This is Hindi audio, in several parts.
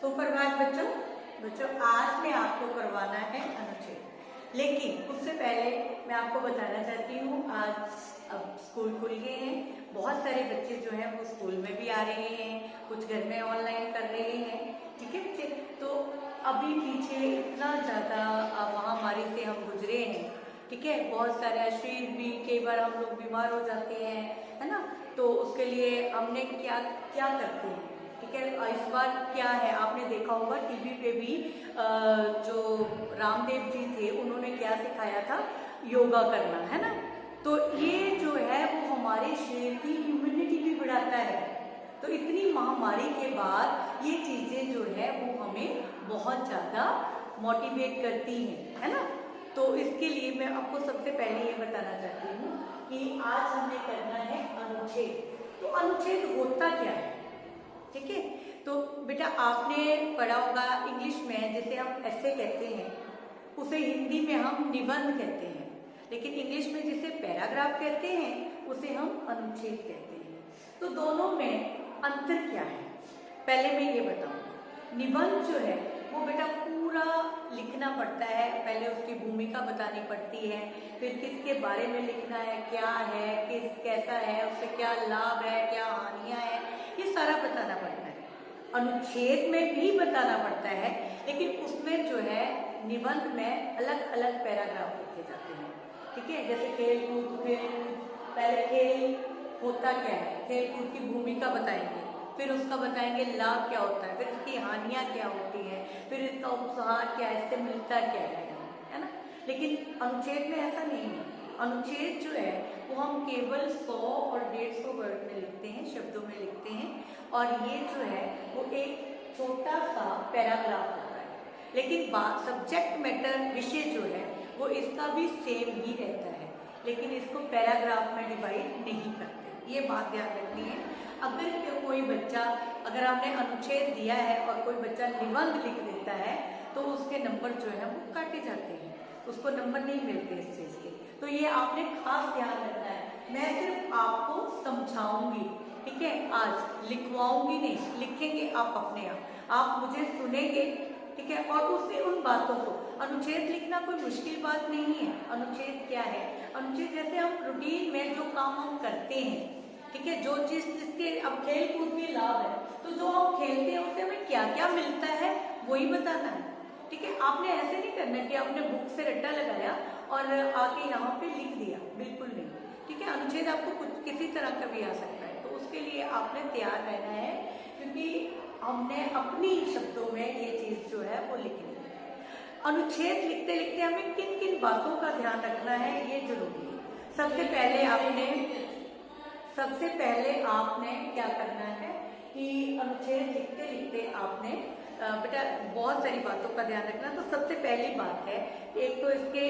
सुप्रभात बच्चों आज मैं आपको करवाना है अनुच्छेद, लेकिन उससे पहले मैं आपको बताना चाहती हूँ आज अब स्कूल खुल गए हैं। बहुत सारे बच्चे जो हैं वो स्कूल में भी आ रहे हैं, कुछ घर में ऑनलाइन कर रहे हैं। ठीक है बच्चे, तो अभी पीछे इतना ज़्यादा महामारी से हम गुजरे हैं। ठीक है, बहुत सारे शरीर भी कई बार हम लोग बीमार हो जाते हैं, है ना। तो उसके लिए हमने क्या क्या करते हैं। ठीक है, इस बार क्या है आपने देखा होगा टीवी पे भी जो रामदेव जी थे उन्होंने क्या सिखाया था, योगा करना, है ना। तो ये जो है वो हमारे शरीर की इम्यूनिटी भी बढ़ाता है। तो इतनी महामारी के बाद ये चीज़ें जो है वो हमें बहुत ज़्यादा मोटिवेट करती हैं, है ना। तो इसके लिए मैं आपको सबसे पहले ये बताना चाहती हूँ कि आज हमें करना है अनुच्छेद। तो अनुच्छेद होता क्या है, ठीक है। तो बेटा आपने पढ़ा होगा इंग्लिश में जिसे हम ऐसे कहते हैं उसे हिंदी में हम निबंध कहते हैं, लेकिन इंग्लिश में जिसे पैराग्राफ कहते हैं उसे हम अनुच्छेद कहते हैं। तो दोनों में अंतर क्या है पहले मैं ये बताऊँ। निबंध जो है वो बेटा पूरा लिखना पड़ता है, पहले उसकी भूमिका बतानी पड़ती है, फिर किसके बारे में लिखना है, क्या है, किस कैसा है, उससे क्या लाभ है, क्या हानियां है, ये सारा बताना पड़ता है। अनुच्छेद में भी बताना पड़ता है, लेकिन उसमें जो है निबंध में अलग अलग पैराग्राफ लिखे जाते हैं। ठीक है, जैसे खेल कूद, पहले खेल होता क्या है, खेल कूद की भूमिका बताएंगे, फिर उसका बताएंगे लाभ क्या होता है, फिर इसकी हानियां क्या होती है, फिर इसका उपहार क्या है, इससे मिलता क्या है ना। लेकिन अनुच्छेद में ऐसा नहीं है। अनुच्छेद जो है वो हम केवल 100 और 150 वर्ड में लिखते हैं, शब्दों में लिखते हैं, और ये जो है वो एक छोटा सा पैराग्राफ होता है। लेकिन बात सब्जेक्ट मैटर विषय जो है वो इसका भी सेम ही रहता है, लेकिन इसको पैराग्राफ में डिवाइड नहीं करते। ये बात ध्यान रखनी है। अगर कोई बच्चा, अगर आपने अनुच्छेद दिया है और कोई बच्चा निबंध लिख देता है तो उसके नंबर जो है वो काटे जाते हैं, उसको नंबर नहीं मिलते इस चीज़ के। तो ये आपने खास ध्यान रखना है। मैं सिर्फ आपको समझाऊंगी, ठीक है, आज लिखवाऊंगी नहीं, लिखेंगे आप अपने आप मुझे सुनेंगे, ठीक है। और उससे उन बातों को, अनुच्छेद लिखना कोई मुश्किल बात नहीं है। अनुच्छेद क्या है, अनुच्छेद जैसे हम रूटीन में जो काम हम करते हैं, ठीक है, जो चीज जिसके, अब खेल कूद भी लाभ है, तो जो हम खेलते हैं उससे हमें क्या क्या मिलता है वही बताना है। ठीक है, आपने ऐसे नहीं करना कि आपने बुक से रट्टा लगाया और आके यहाँ पे लिख दिया, बिल्कुल नहीं। ठीक है, अनुच्छेद आपको कुछ किसी तरह का भी आ सकता है, तो उसके लिए आपने तैयार रहना है, क्योंकि हमने अपनी शब्दों में ये चीज जो है वो लिखनी है। अनुच्छेद लिखते लिखते हमें किन किन बातों का ध्यान रखना है ये जरूरी है। सबसे पहले आपने क्या करना है कि अनुच्छेद लिखते लिखते आपने बेटा बहुत सारी बातों का ध्यान रखना। तो सबसे पहली बात है, एक तो इसके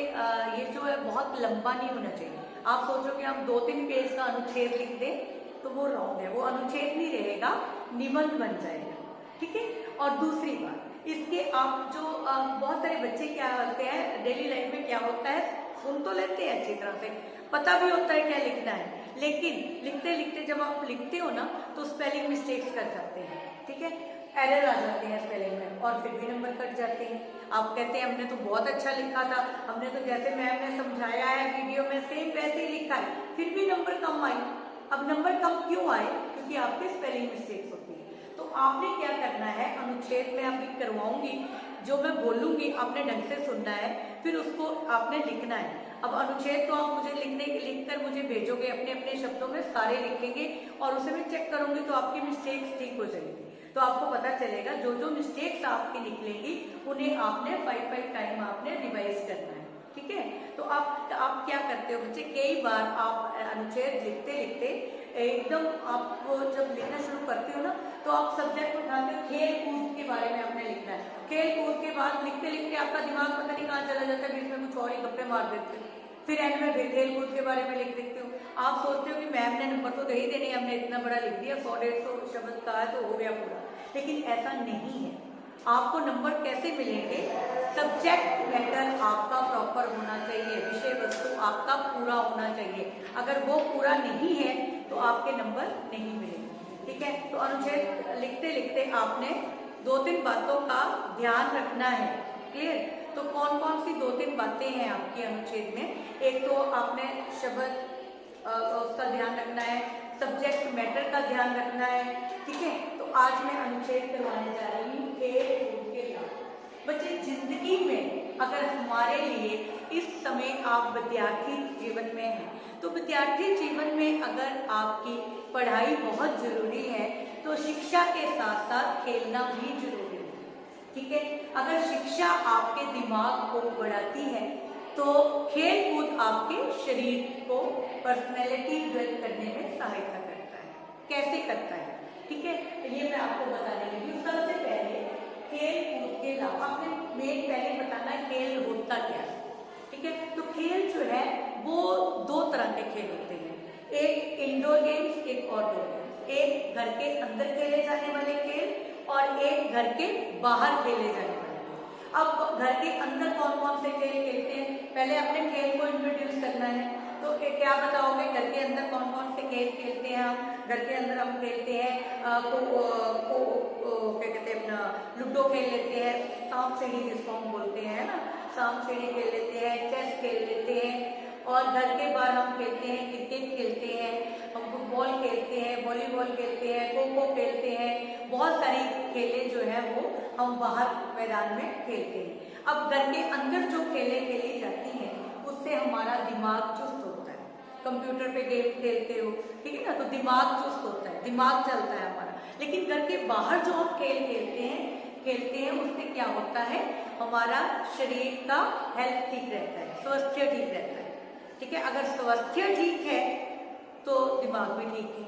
ये जो है बहुत लंबा नहीं होना चाहिए। आप सोचोगे हम 2-3 पेज का अनुच्छेद लिख दें तो वो रॉन्ग है, वो अनुच्छेद नहीं रहेगा, निबंध बन जाएगा। ठीक है, और दूसरी बात, इसके आप जो बहुत सारे बच्चे क्या करते हैं डेली लाइफ में, क्या होता है, सुन तो लेते हैं अच्छी तरह से, पता भी होता है क्या लिखना है, लेकिन लिखते लिखते जब आप लिखते हो ना तो स्पेलिंग मिस्टेक्स कर जाते हैं। ठीक है, एरर आ जाते हैं स्पेलिंग में और फिर भी नंबर कट जाते हैं। आप कहते हैं हमने तो बहुत अच्छा लिखा था, हमने तो जैसे मैम ने समझाया है वीडियो में सेम वैसे ही लिखा है, फिर भी नंबर कम आए। अब नंबर कम क्यों आए, क्योंकि आपके स्पेलिंग मिस्टेक्स होती है। तो आपने क्या करना है, अनुच्छेद में अभी करवाऊंगी, जो मैं बोलूंगी आपने ढंग से सुनना है, फिर उसको आपने लिखना है। अब अनुच्छेद तो आप मुझे लिखकर मुझे भेजोगे, अपने अपने शब्दों में सारे लिखेंगे और उसे मैं चेक करूंगी तो आपकी मिस्टेक्स ठीक हो जाएगी। तो आपको पता चलेगा जो जो मिस्टेक्स आपकी निकलेंगी उन्हें आपने 5 टाइम आपने रिवाइज करना है। ठीक है, तो आप क्या करते हो बच्चे, कई बार आप अनुच्छेद लिखते लिखते एकदम आप जब लिखना शुरू करते हो ना तो आप सब्जेक्ट उठाते हो, खेल कूद के बारे में आपने लिखना है। खेल कूद के बाद लिखते लिखते आपका दिमाग पता नहीं कहाँ चला जाता है, बीच में कुछ और ही गप्पे मार देते हो, फिर एंड में फिर खेल कूद के बारे में लिख देते हो। आप सोचते हो कि मैम ने नंबर तो दे ही देने, हमने इतना बड़ा लिख दिया, 100-150 शब्द कहा है तो हो गया पूरा, लेकिन ऐसा नहीं है। आपको नंबर कैसे मिलेंगे, सब्जेक्ट मैटर आपका प्रॉपर होना चाहिए, विषय वस्तु आपका पूरा होना चाहिए। अगर वो पूरा नहीं है तो आपके नंबर नहीं मिलेंगे। ठीक है, तो अनुच्छेद लिखते लिखते आपने दो तीन बातों का ध्यान रखना है। क्लियर? तो कौन कौन सी दो तीन बातें हैं आपके अनुच्छेद में? एक तो आपने शब्द उसका ध्यान रखना है, सब्जेक्ट मैटर का ध्यान रखना है। ठीक है, तो आज मैं अनुच्छेद करवाने जा रही हूँ खेल कूद के लाभ। बच्चे, जिंदगी में अगर हमारे लिए इस समय आप विद्यार्थी जीवन में हैं, तो विद्यार्थी जीवन में अगर आपकी पढ़ाई बहुत जरूरी है, तो शिक्षा के साथ साथ खेलना भी जरूरी है। ठीक है, अगर शिक्षा आपके दिमाग को बढ़ाती है, तो खेल कूद आपके शरीर को पर्सनैलिटी डेवलप करने में सहायता करता है। कैसे करता है? ठीक है, तो ये मैं आपको बताने लगी हूँ। सबसे पहले खेल कूद के लाभ। आपने मेन पहले बताना है खेल होता क्या है। ठीक है, तो खेल जो है वो दो तरह के खेल होते हैं, एक इंडोर गेम्स, एक आउटडोर गेम्स। एक घर के अंदर खेले जाने वाले खेल और एक घर के बाहर खेले जाने वाले। अब घर के अंदर कौन कौन से खेल खेलते हैं, पहले अपने खेल को इंट्रोड्यूस करना है। तो क्या बताओगे घर के अंदर कौन कौन से खेल खेलते हैं? हम घर के अंदर हम खेलते हैं क्या कहते हैं, अपना लूडो खेल लेते हैं, सांप सीढ़ी जिसको हम बोलते हैं ना, सांप सीढ़ी खेल लेते हैं, चेस खेल लेते हैं। और घर के बाहर हम खेलते हैं, क्रिकेट खेलते हैं, हम फुटबॉल खेलते हैं, वॉलीबॉल खेलते हैं, खो खो खेलते हैं। बहुत सारी खेलें जो है वो हम बाहर मैदान में खेलते हैं। अब घर के अंदर जो खेलें खेली जाती हैं, उससे हमारा दिमाग चुस्त होता है। कंप्यूटर पे गेम खेलते हो, ठीक है ना, तो दिमाग चुस्त होता है, दिमाग चलता है हमारा। लेकिन घर के बाहर जो हम खेल खेलते हैं उससे क्या होता है, हमारा शरीर का हेल्थ ठीक रहता है, स्वास्थ्य ठीक रहता है। ठीक है, अगर स्वास्थ्य ठीक है तो दिमाग भी ठीक है।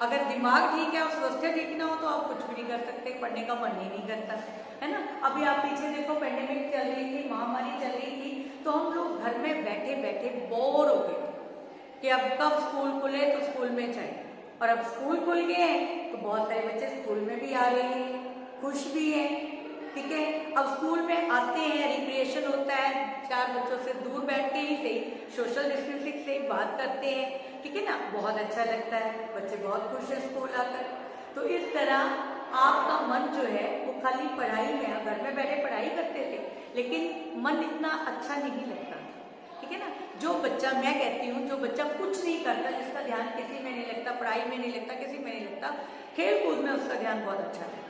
अगर दिमाग ठीक है और स्वास्थ्य ठीक ना हो तो आप कुछ भी नहीं कर सकते, पढ़ने का मन ही नहीं करता, है ना। अभी आप पीछे देखो, पेंडेमिक चल रही थी, महामारी चल रही थी, तो हम लोग घर में बैठे बैठे बोर हो गए कि अब कब स्कूल खुले तो स्कूल में जाए। और अब स्कूल खुल गए हैं तो बहुत सारे बच्चे स्कूल में भी आ रहे हैं, खुश भी हैं। ठीक है, अब स्कूल में आते हैं, रिक्रिएशन होता है, चार बच्चों से दूर बैठ के ही सही, सोशल डिस्टेंसिंग से ही बात करते हैं। ठीक है ना, बहुत अच्छा लगता है, बच्चे बहुत खुश है स्कूल आकर। तो इस तरह आपका मन जो है वो खाली पढ़ाई में, घर में बैठे पढ़ाई करते थे लेकिन मन इतना अच्छा नहीं लगता। ठीक है ना, जो बच्चा, मैं कहती हूँ जो बच्चा कुछ नहीं करता, जिसका ध्यान किसी में नहीं लगता, पढ़ाई में नहीं लगता, किसी में नहीं लगता, खेल कूद में उसका ध्यान बहुत अच्छा लगता है।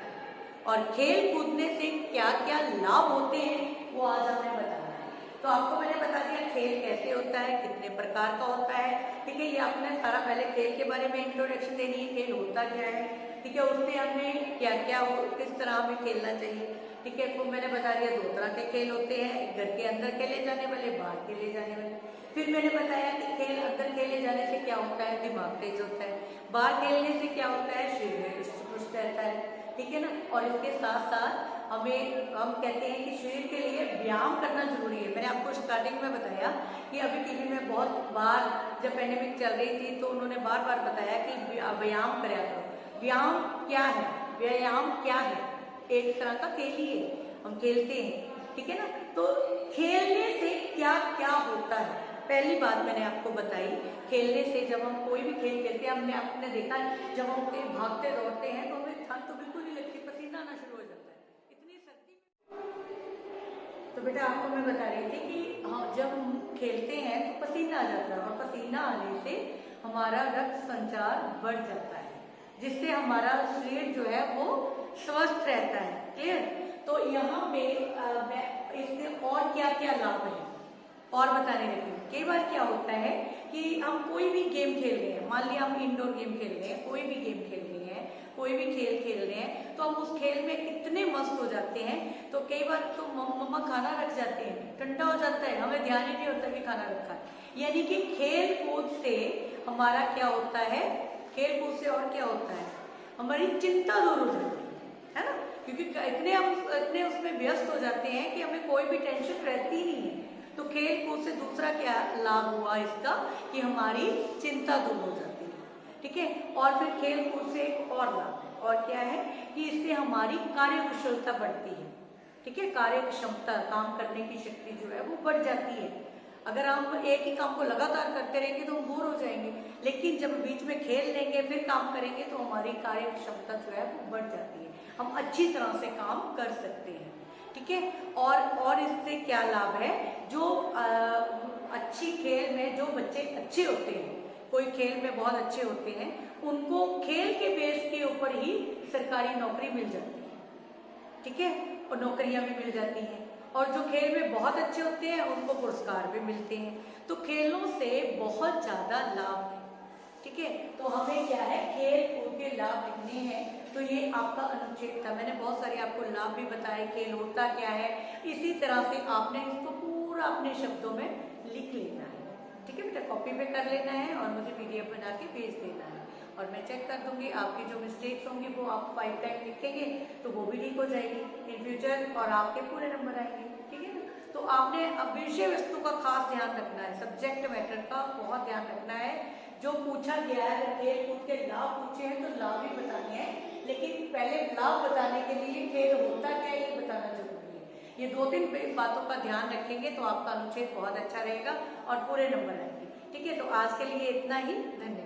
और खेल कूदने से क्या क्या लाभ होते हैं वो आज हमें बताना है। तो आपको मैंने बता दिया खेल कैसे होता है, कितने प्रकार का होता है। ठीक है, ये आपने सारा पहले खेल के बारे में इंट्रोडक्शन देनी है, खेल होता क्या है। ठीक है, उसमें हमें क्या क्या हो, किस तरह हमें खेलना चाहिए। ठीक है, तो मैंने बता दिया दो तरह के खेल होते हैं, एक घर के अंदर खेले जाने वाले, बाहर खेले जाने वाले। फिर मैंने बताया कि खेल अंदर खेले जाने से क्या होता है, दिमाग तेज होता है, बाहर खेलने से क्या होता है, शरीर हृष्ट रहता है। ठीक है ना, और इसके साथ साथ हम कहते हैं कि शरीर के लिए व्यायाम करना जरूरी है। मैंने आपको स्टार्टिंग में बताया कि अभी टीवी में बहुत बार जब पेंडेमिक चल रही थी तो उन्होंने बार बार बताया कि व्यायाम करा करो। व्यायाम क्या है, व्यायाम क्या है, एक तरह का खेल ही है, हम खेलते हैं। ठीक है ना, तो खेलने से क्या क्या होता है, पहली बात मैंने आपको बताई, खेलने से जब हम कोई भी खेल खेलते हैं, आपने देखा है जब हम कहीं भागते दौड़ते हैं तो हमें ठंड तो बिल्कुल नहीं लगती, पसीना आना शुरू हो जाता है इतनी सर्दी। तो बेटा आपको मैं बता रही थी कि हाँ, जब हम खेलते हैं तो पसीना आ जाता है, और पसीना आने से हमारा रक्त संचार बढ़ जाता है, जिससे हमारा शरीर जो है वो स्वस्थ रहता है। क्लियर? तो यहाँ पे मैं इसके और क्या क्या लाभ है और बताने लगी। कई बार क्या होता है कि हम कोई भी गेम खेल रहे हैं, मान लिया हम इंडोर गेम खेल रहे हैं, कोई भी गेम खेल रहे हैं, कोई भी खेल खेल रहे हैं, तो हम उस खेल में इतने मस्त हो जाते हैं, तो कई बार तो मम्मा खाना रख जाते हैं, ठंडा हो जाता है, हमें ध्यान ही नहीं होता कि खाना रखा है। यानी कि खेल कूद से हमारा क्या होता है, खेल कूद से और क्या होता है, हमारी चिंता दूर हो जाती है ना, क्योंकि इतने उसमें व्यस्त हो जाते हैं कि हमें कोई भी टेंशन रहती नहीं है। तो खेल कूद से दूसरा क्या लाभ हुआ इसका, कि हमारी चिंता दूर हो जाती है। ठीक है, और फिर खेल कूद से एक और लाभ और क्या है कि इससे हमारी कार्य कुशलता बढ़ती है। ठीक है, कार्य क्षमता, काम करने की शक्ति जो है वो बढ़ जाती है। अगर हम एक ही काम को लगातार करते रहेंगे तो हम बोर हो जाएंगे, लेकिन जब बीच में खेल लेंगे फिर काम करेंगे तो हमारी कार्य क्षमता जो है वो बढ़ जाती है, हम अच्छी तरह से काम कर सकते हैं। ठीक है, और इससे क्या लाभ है, जो अच्छी खेल में जो बच्चे अच्छे होते हैं, कोई खेल में बहुत अच्छे होते हैं, उनको खेल के बेस के ऊपर ही सरकारी नौकरी मिल जाती है। ठीक है, और नौकरियां भी मिल जाती हैं, और जो खेल में बहुत अच्छे होते हैं उनको पुरस्कार भी मिलते हैं। तो खेलों से बहुत ज्यादा लाभ है। ठीक है, तो हमें क्या है, खेल कूद के लाभ लिखने हैं। तो ये आपका अनुच्छेद था, मैंने बहुत सारे आपको लाभ भी बताए, खेल होता क्या है, इसी तरह से आपने इसको पूरा अपने शब्दों में लिख लेना है। ठीक है बेटा, कॉपी पे कर लेना है और मुझे PDF बना के भेज देना है, और मैं चेक कर दूंगी। आपकी जो मिस्टेक्स होंगी वो आप 5 टाइम लिखेंगे तो वो भी ठीक हो जाएगी इन फ्यूचर, और आपके पूरे नंबर आएंगे। ठीक है ना, तो आपने अब विषय वस्तु का खास ध्यान रखना है, सब्जेक्ट मैटर का बहुत ध्यान रखना है। जो पूछा गया है, खेल कूद के लाभ पूछे हैं तो लाभ ही बताने हैं, लेकिन पहले लाभ बताने के लिए खेल होता क्या है ये बताना जरूरी है। ये 2-3 बातों का ध्यान रखेंगे तो आपका अनुच्छेद बहुत अच्छा रहेगा और पूरे नंबर आएंगे। ठीक है, तो आज के लिए इतना ही, धन्यवाद।